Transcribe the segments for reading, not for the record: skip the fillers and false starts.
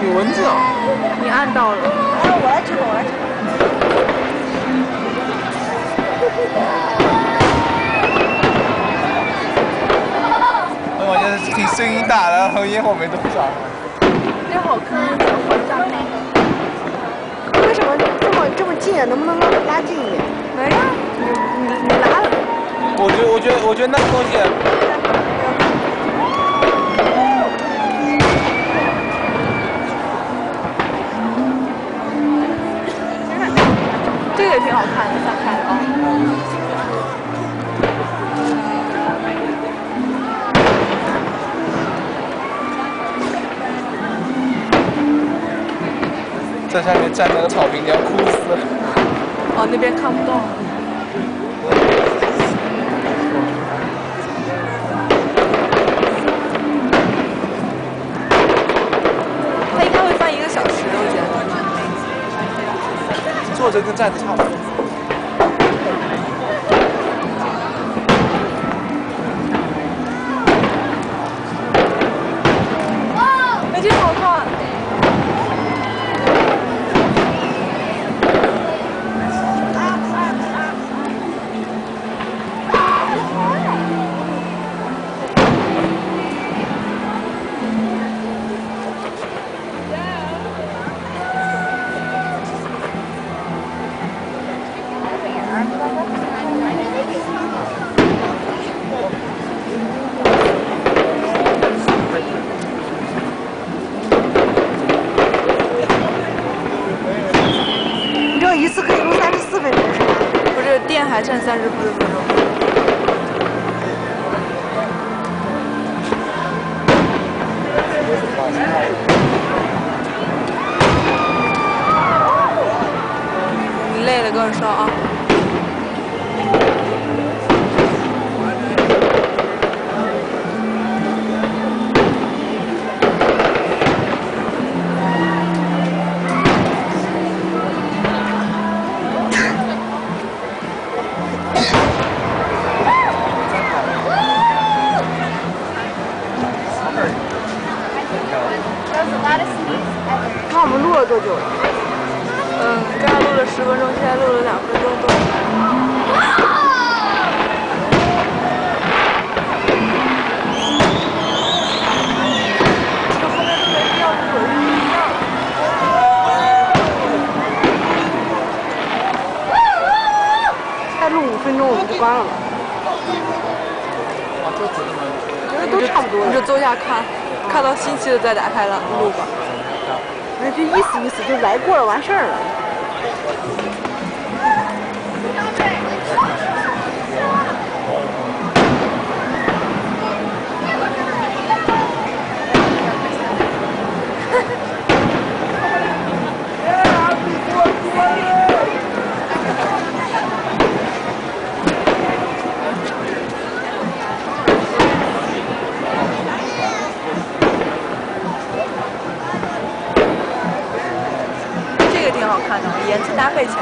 有蚊子啊！你按到了。哎，我来指导，我来指导。我觉得挺声音大的，然后烟火没多少。这好看，好炸开。为什么这么近啊？能不能拉近一点？没呀，你拿了。我觉得那个东西。这个也挺好看的，散开的啊。在下面站那个草坪，你要哭死了。哦，那边看不到。他应该会翻1个小时，我觉得。坐着跟站着差不多。哎，这好看。你这一次可以录34分钟是吧？不是，电还剩30分钟。你累了跟我说啊。看我们录了多久了？刚才录了10分钟，现在录了2分钟多。这后面都没必要录了，一样。再录5分钟我们就关了吧。我觉得都差不多了。你就坐下看到新奇的再打开了录吧。那就意思意思，就来过了完事儿了。挺好看的，颜色搭配起来，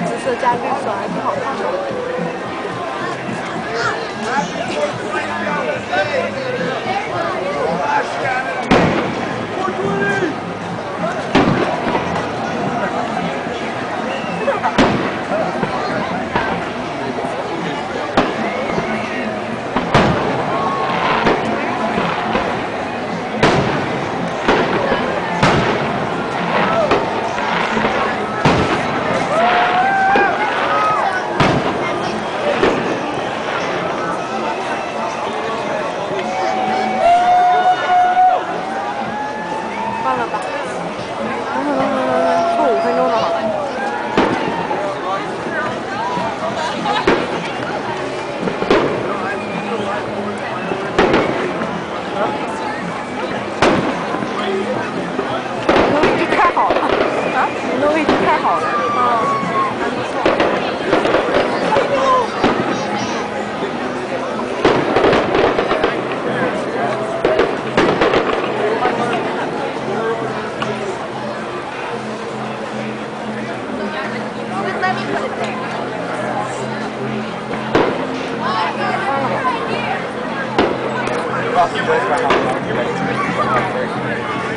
紫色加绿色还挺好看的。